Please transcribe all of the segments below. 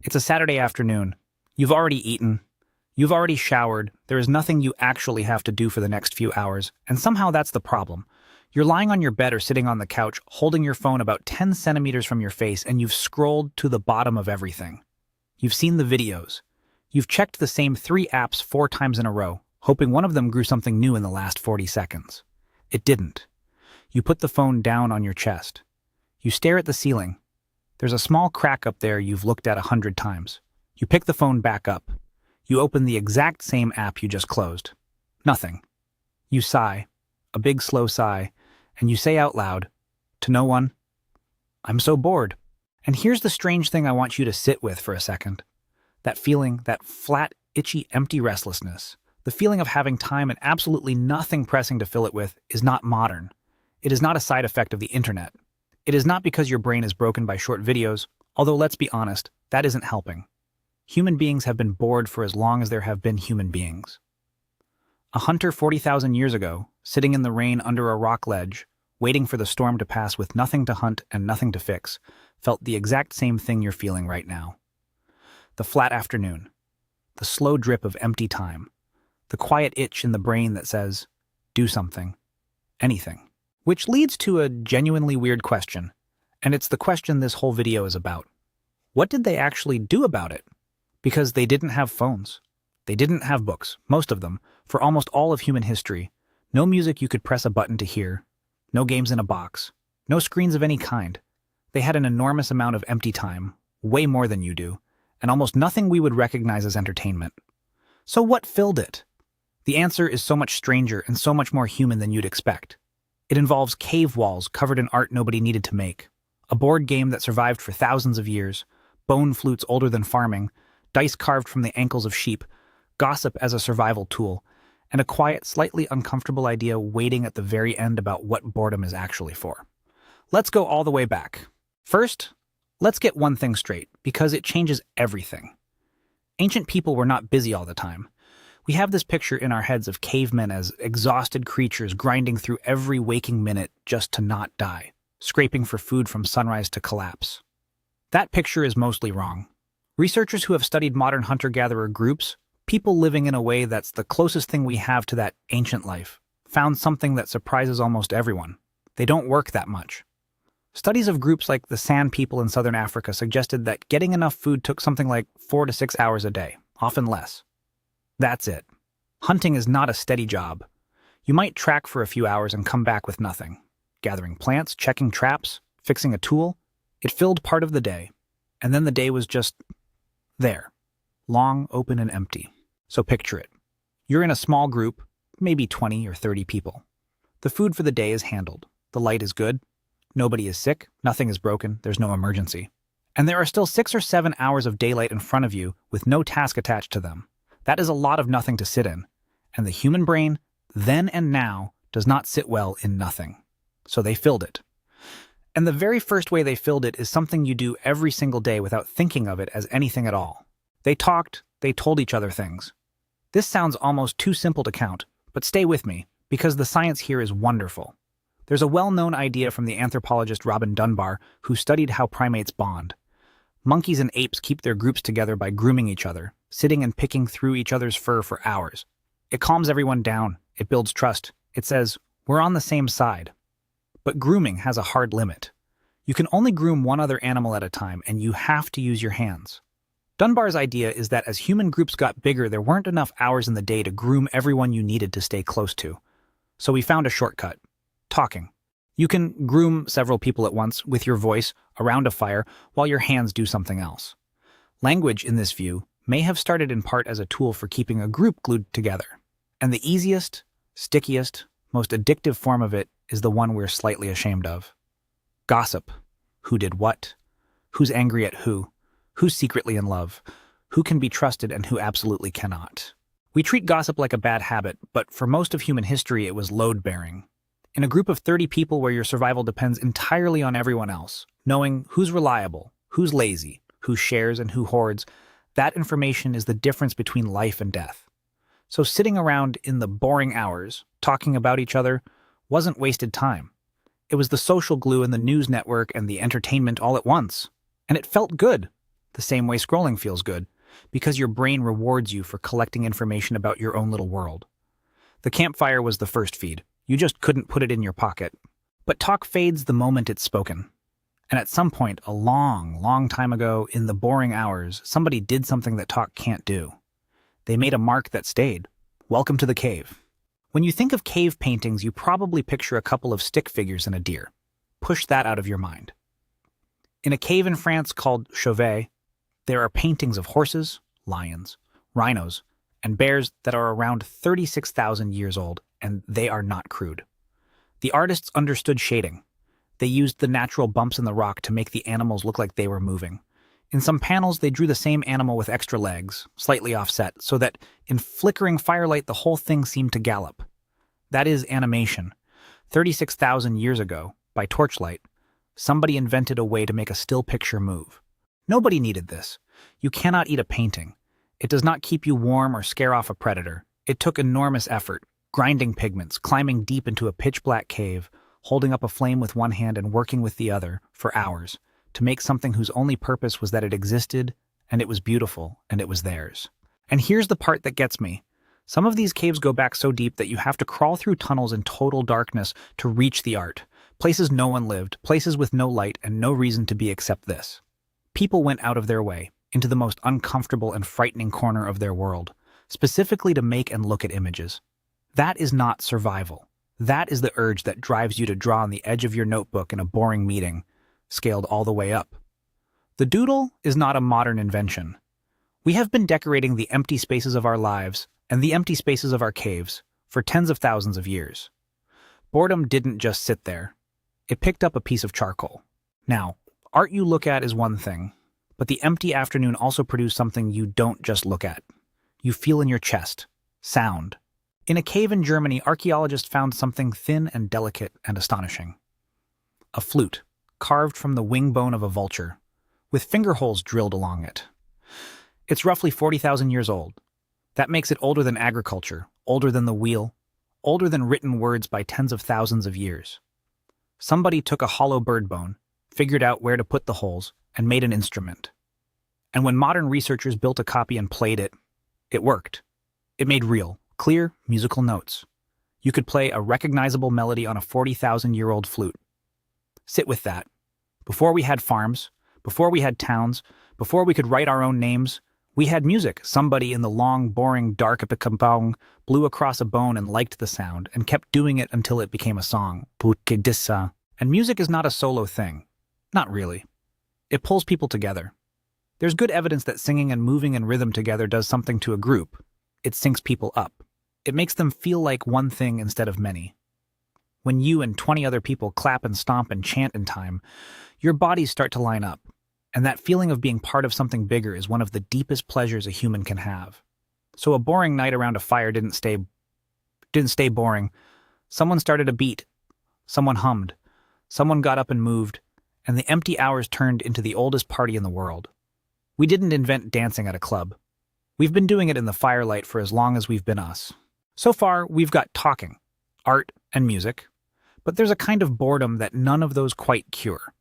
It's a Saturday afternoon. You've already eaten. You've already showered. There is nothing you actually have to do for the next few hours, and somehow that's the problem. You're lying on your bed or sitting on the couch, holding your phone about 10 centimeters from your face, and you've scrolled to the bottom of everything. You've seen the videos. You've checked the same 3 apps 4 times in a row, hoping one of them grew something new in the last 40 seconds. It didn't. You put the phone down on your chest. You stare at the ceiling. There's a small crack up there you've looked at 100 times. You pick the phone back up. You open the exact same app you just closed. Nothing. You sigh, a big slow sigh, and you say out loud, to no one, "I'm so bored." And here's the strange thing I want you to sit with for a second. That feeling, that flat, itchy, empty restlessness, the feeling of having time and absolutely nothing pressing to fill it with is not modern. It is not a side effect of the internet. It is not because your brain is broken by short videos, although let's be honest, that isn't helping. Human beings have been bored for as long as there have been human beings. A hunter 40,000 years ago, sitting in the rain under a rock ledge, waiting for the storm to pass with nothing to hunt and nothing to fix, felt the exact same thing you're feeling right now. The flat afternoon, the slow drip of empty time, the quiet itch in the brain that says, do something, anything. Which leads to a genuinely weird question, and it's the question this whole video is about. What did they actually do about it? Because they didn't have phones. They didn't have books, most of them, for almost all of human history. No music you could press a button to hear. No games in a box. No screens of any kind. They had an enormous amount of empty time, way more than you do, and almost nothing we would recognize as entertainment. So what filled it? The answer is so much stranger and so much more human than you'd expect. It involves cave walls covered in art nobody needed to make, a board game that survived for thousands of years, bone flutes older than farming, dice carved from the ankles of sheep, gossip as a survival tool, and a quiet, slightly uncomfortable idea waiting at the very end about what boredom is actually for. Let's go all the way back. First, let's get one thing straight, because it changes everything. Ancient people were not busy all the time. We have this picture in our heads of cavemen as exhausted creatures grinding through every waking minute just to not die, scraping for food from sunrise to collapse. That picture is mostly wrong. Researchers who have studied modern hunter-gatherer groups, people living in a way that's the closest thing we have to that ancient life, found something that surprises almost everyone. They don't work that much. Studies of groups like the San people in southern Africa suggested that getting enough food took something like 4 to 6 hours a day, often less. That's it. Hunting is not a steady job. You might track for a few hours and come back with nothing. Gathering plants, checking traps, fixing a tool. It filled part of the day. And then the day was just there. Long, open, and empty. So picture it. You're in a small group, maybe 20 or 30 people. The food for the day is handled. The light is good. Nobody is sick. Nothing is broken. There's no emergency. And there are still 6 or 7 hours of daylight in front of you with no task attached to them. That is a lot of nothing to sit in, and the human brain, then and now, does not sit well in nothing. So they filled it. And the very first way they filled it is something you do every single day without thinking of it as anything at all. They talked, they told each other things. This sounds almost too simple to count, but stay with me, because the science here is wonderful. There's a well-known idea from the anthropologist Robin Dunbar, who studied how primates bond. Monkeys and apes keep their groups together by grooming each other, sitting and picking through each other's fur for hours. It calms everyone down. It builds trust. It says, we're on the same side. But grooming has a hard limit. You can only groom one other animal at a time, and you have to use your hands. Dunbar's idea is that as human groups got bigger, there weren't enough hours in the day to groom everyone you needed to stay close to. So we found a shortcut. Talking. You can groom several people at once with your voice around a fire while your hands do something else. Language, in this view, may have started in part as a tool for keeping a group glued together. And the easiest, stickiest, most addictive form of it is the one we're slightly ashamed of. Gossip. Who did what? Who's angry at who? Who's secretly in love? Who can be trusted and who absolutely cannot? We treat gossip like a bad habit, but for most of human history it was load-bearing. In a group of 30 people where your survival depends entirely on everyone else, knowing who's reliable, who's lazy, who shares and who hoards, that information is the difference between life and death. So sitting around in the boring hours, talking about each other, wasn't wasted time. It was the social glue and the news network and the entertainment all at once. And it felt good. the same way scrolling feels good, because your brain rewards you for collecting information about your own little world. The campfire was the first feed. You just couldn't put it in your pocket. But talk fades the moment it's spoken. And at some point, a long, long time ago, in the boring hours, somebody did something that talk can't do. They made a mark that stayed. Welcome to the cave. When you think of cave paintings, you probably picture a couple of stick figures and a deer. Push that out of your mind. In a cave in France called Chauvet, there are paintings of horses, lions, rhinos, and bears that are around 36,000 years old, and they are not crude. The artists understood shading. They used the natural bumps in the rock to make the animals look like they were moving. In some panels, they drew the same animal with extra legs, slightly offset, so that in flickering firelight the whole thing seemed to gallop. That is animation. 36,000 years ago, by torchlight, somebody invented a way to make a still picture move. Nobody needed this. You cannot eat a painting. It does not keep you warm or scare off a predator. It took enormous effort, grinding pigments, climbing deep into a pitch-black cave, holding up a flame with one hand and working with the other, for hours, to make something whose only purpose was that it existed, and it was beautiful, and it was theirs. And here's the part that gets me. Some of these caves go back so deep that you have to crawl through tunnels in total darkness to reach the art. Places no one lived, places with no light and no reason to be except this. People went out of their way, into the most uncomfortable and frightening corner of their world, specifically to make and look at images. That is not survival. That is the urge that drives you to draw on the edge of your notebook in a boring meeting, scaled all the way up. The doodle is not a modern invention. We have been decorating the empty spaces of our lives and the empty spaces of our caves for tens of thousands of years. Boredom didn't just sit there. It picked up a piece of charcoal. Now, art you look at is one thing, but the empty afternoon also produced something you don't just look at. You feel in your chest. Sound. In a cave in Germany, archaeologists found something thin and delicate and astonishing. A flute, carved from the wing bone of a vulture, with finger holes drilled along it. It's roughly 40,000 years old. That makes it older than agriculture, older than the wheel, older than written words by tens of thousands of years. Somebody took a hollow bird bone, figured out where to put the holes, and made an instrument. And when modern researchers built a copy and played it, it worked. It made real, clear, musical notes. You could play a recognizable melody on a 40,000-year-old flute. Sit with that. Before we had farms, before we had towns, before we could write our own names, we had music. Somebody in the long, boring, dark epikampong blew across a bone and liked the sound and kept doing it until it became a song. And music is not a solo thing. Not really. It pulls people together. There's good evidence that singing and moving in rhythm together does something to a group. It syncs people up. It makes them feel like one thing instead of many. When you and 20 other people clap and stomp and chant in time, your bodies start to line up. And that feeling of being part of something bigger is one of the deepest pleasures a human can have. So a boring night around a fire didn't stay boring. Someone started a beat. Someone hummed. Someone got up and moved. And the empty hours turned into the oldest party in the world. We didn't invent dancing at a club. We've been doing it in the firelight for as long as we've been us. So far, we've got talking, art, and music. But there's a kind of boredom that none of those quite cure.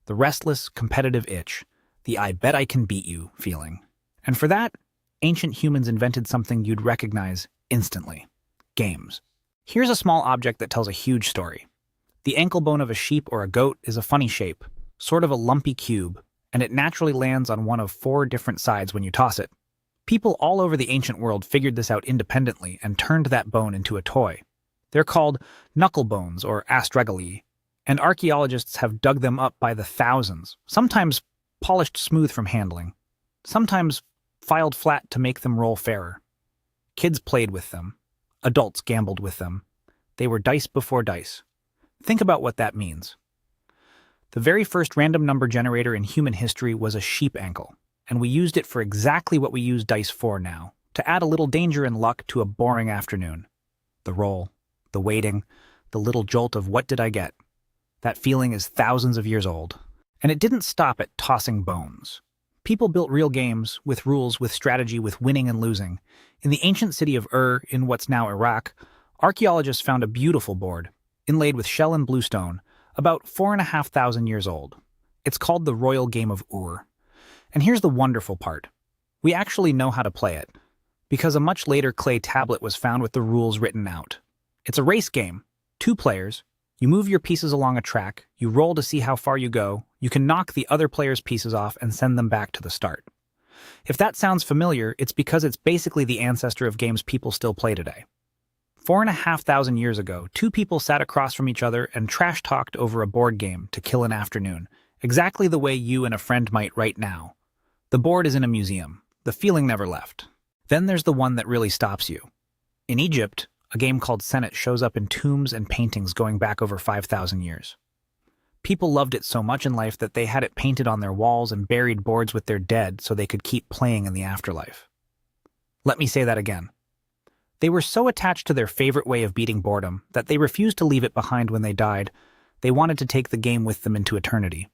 The restless, competitive itch, the I bet I can beat you feeling. And for that, ancient humans invented something you'd recognize instantly. Games. Here's a small object that tells a huge story. The ankle bone of a sheep or a goat is a funny shape, sort of a lumpy cube, and it naturally lands on one of 4 different sides when you toss it. People all over the ancient world figured this out independently and turned that bone into a toy. They're called knuckle bones or astragali, and archaeologists have dug them up by the thousands, sometimes polished smooth from handling, sometimes filed flat to make them roll fairer. Kids played with them. Adults gambled with them. They were dice before dice. Think about what that means. The very first random number generator in human history was a sheep ankle, and we used it for exactly what we use dice for now, to add a little danger and luck to a boring afternoon. The roll, the waiting, the little jolt of what did I get? That feeling is thousands of years old. And it didn't stop at tossing bones. People built real games, with rules, with strategy, with winning and losing. In the ancient city of Ur, in what's now Iraq, archaeologists found a beautiful board, inlaid with shell and bluestone, about 4,500 years old. It's called the Royal Game of Ur. And here's the wonderful part. We actually know how to play it, because a much later clay tablet was found with the rules written out. It's a race game. 2 players. You move your pieces along a track, you roll to see how far you go, you can knock the other player's pieces off and send them back to the start. If that sounds familiar, it's because it's basically the ancestor of games people still play today. 4,500 years ago, 2 people sat across from each other and trash-talked over a board game to kill an afternoon, exactly the way you and a friend might right now. The board is in a museum. The feeling never left. Then there's the one that really stops you. In Egypt, a game called Senet shows up in tombs and paintings going back over 5,000 years. People loved it so much in life that they had it painted on their walls and buried boards with their dead so they could keep playing in the afterlife. Let me say that again. They were so attached to their favorite way of beating boredom that they refused to leave it behind when they died. They wanted to take the game with them into eternity.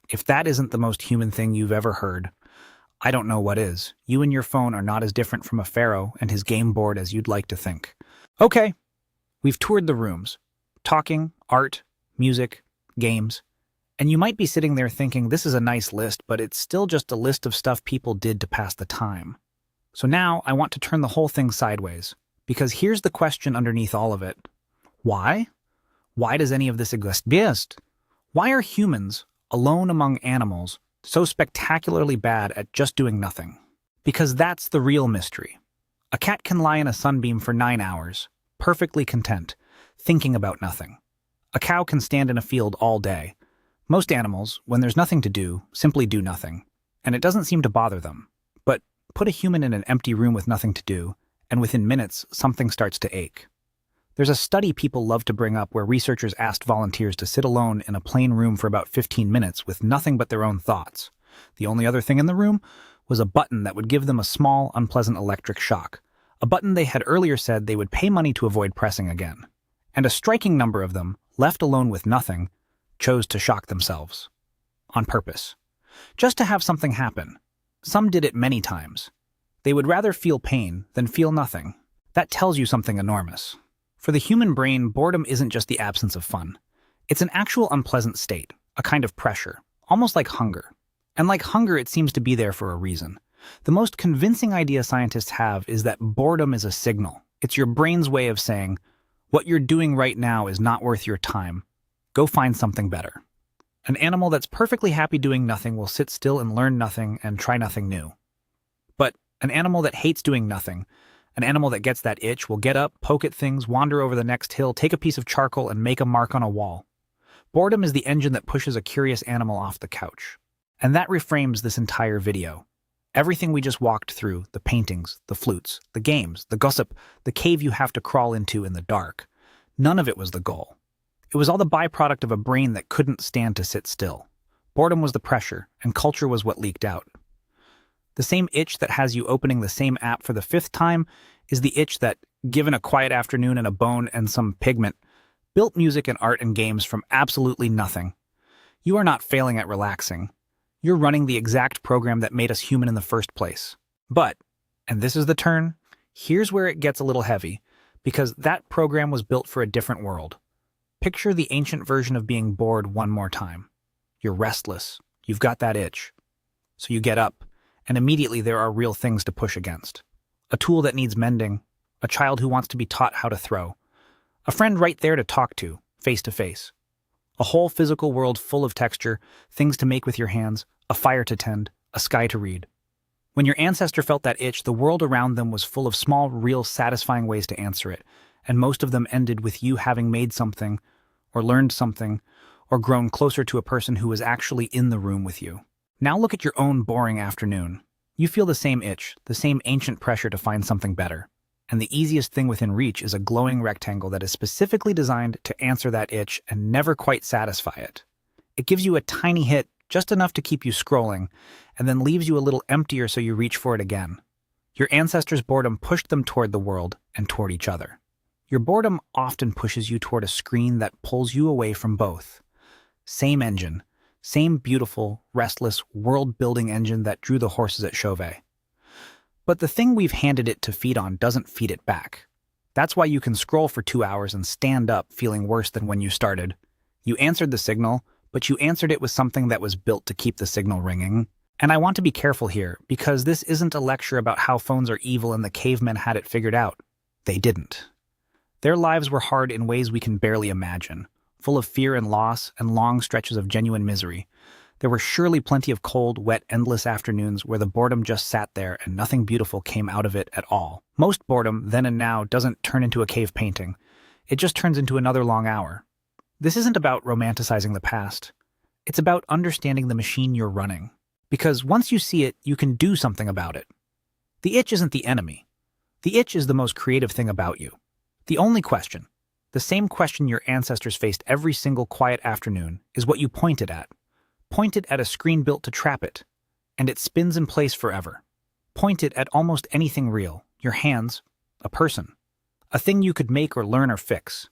If that isn't the most human thing you've ever heard, I don't know what is. You and your phone are not as different from a pharaoh and his game board as you'd like to think. Okay, we've toured the rooms. Talking, art, music, games. And you might be sitting there thinking this is a nice list, but it's still just a list of stuff people did to pass the time. So now I want to turn the whole thing sideways, because here's the question underneath all of it. Why? Why does any of this exist? Why are humans, alone among animals, so spectacularly bad at just doing nothing? Because that's the real mystery. A cat can lie in a sunbeam for 9 hours, perfectly content, thinking about nothing. A cow can stand in a field all day. Most animals, when there's nothing to do, simply do nothing, and it doesn't seem to bother them. But put a human in an empty room with nothing to do, and within minutes, something starts to ache. There's a study people love to bring up where researchers asked volunteers to sit alone in a plain room for about 15 minutes with nothing but their own thoughts. The only other thing in the room was a button that would give them a small, unpleasant electric shock, a button they had earlier said they would pay money to avoid pressing again. And a striking number of them, left alone with nothing, chose to shock themselves. On purpose. Just to have something happen. Some did it many times. They would rather feel pain than feel nothing. That tells you something enormous. For the human brain, boredom isn't just the absence of fun. It's an actual unpleasant state, a kind of pressure, almost like hunger. And like hunger, it seems to be there for a reason. The most convincing idea scientists have is that boredom is a signal. It's your brain's way of saying, what you're doing right now is not worth your time. Go find something better. An animal that's perfectly happy doing nothing will sit still and learn nothing and try nothing new. But an animal that hates doing nothing, an animal that gets that itch, will get up, poke at things, wander over the next hill, take a piece of charcoal, and make a mark on a wall. Boredom is the engine that pushes a curious animal off the couch. And that reframes this entire video. Everything we just walked through, the paintings, the flutes, the games, the gossip, the cave you have to crawl into in the dark, none of it was the goal. It was all the byproduct of a brain that couldn't stand to sit still. Boredom was the pressure, and culture was what leaked out. The same itch that has you opening the same app for the 5th time is the itch that, given a quiet afternoon and a bone and some pigment, built music and art and games from absolutely nothing. You are not failing at relaxing. You're running the exact program that made us human in the first place. But, and this is the turn, here's where it gets a little heavy, because that program was built for a different world. Picture the ancient version of being bored one more time. You're restless. You've got that itch. So you get up, and immediately there are real things to push against. A tool that needs mending, a child who wants to be taught how to throw, a friend right there to talk to, face to face. A whole physical world full of texture, things to make with your hands, a fire to tend, a sky to read. When your ancestor felt that itch, the world around them was full of small, real, satisfying ways to answer it, and most of them ended with you having made something, or learned something, or grown closer to a person who was actually in the room with you. Now look at your own boring afternoon. You feel the same itch, the same ancient pressure to find something better. And the easiest thing within reach is a glowing rectangle that is specifically designed to answer that itch and never quite satisfy it. It gives you a tiny hit, just enough to keep you scrolling, and then leaves you a little emptier so you reach for it again. Your ancestors' boredom pushed them toward the world and toward each other. Your boredom often pushes you toward a screen that pulls you away from both. Same engine, same beautiful, restless, world-building engine that drew the horses at Chauvet. But the thing we've handed it to feed on doesn't feed it back. That's why you can scroll for 2 hours and stand up feeling worse than when you started. You answered the signal, but you answered it with something that was built to keep the signal ringing. And I want to be careful here, because this isn't a lecture about how phones are evil and the cavemen had it figured out. They didn't. Their lives were hard in ways we can barely imagine, full of fear and loss and long stretches of genuine misery. There were surely plenty of cold, wet, endless afternoons where the boredom just sat there and nothing beautiful came out of it at all. Most boredom, then and now, doesn't turn into a cave painting. It just turns into another long hour. This isn't about romanticizing the past. It's about understanding the machine you're running. Because once you see it, you can do something about it. The itch isn't the enemy. The itch is the most creative thing about you. The only question, the same question your ancestors faced every single quiet afternoon, is what you point it at. Point it at a screen built to trap it, and it spins in place forever. Point it at almost anything real, your hands, a person, a thing you could make or learn or fix.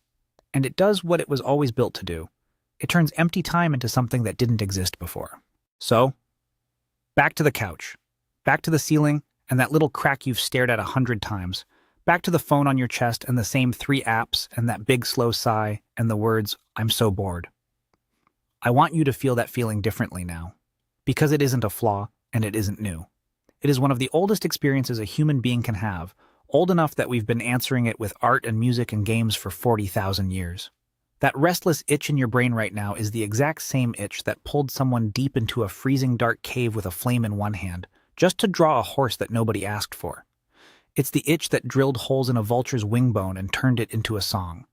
And it does what it was always built to do. It turns empty time into something that didn't exist before. So, back to the couch, back to the ceiling, and that little crack you've stared at 100 times, back to the phone on your chest and the same 3 apps and that big slow sigh and the words, "I'm so bored." I want you to feel that feeling differently now, because it isn't a flaw and it isn't new. It is one of the oldest experiences a human being can have, old enough that we've been answering it with art and music and games for 40,000 years. That restless itch in your brain right now is the exact same itch that pulled someone deep into a freezing dark cave with a flame in one hand, just to draw a horse that nobody asked for. It's the itch that drilled holes in a vulture's wing bone and turned it into a song.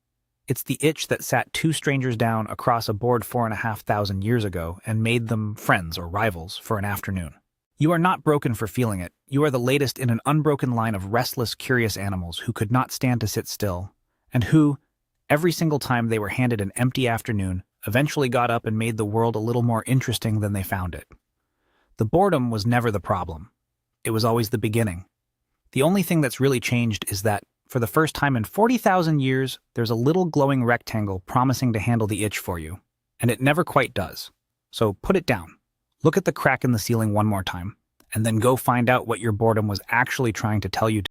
It's the itch that sat 2 strangers down across a board 4,500 years ago and made them friends or rivals for an afternoon. You are not broken for feeling it. You are the latest in an unbroken line of restless, curious animals who could not stand to sit still, and who, every single time they were handed an empty afternoon, eventually got up and made the world a little more interesting than they found it. The boredom was never the problem. It was always the beginning. The only thing that's really changed is that, for the first time in 40,000 years, there's a little glowing rectangle promising to handle the itch for you. And it never quite does. So put it down. Look at the crack in the ceiling one more time, and then go find out what your boredom was actually trying to tell you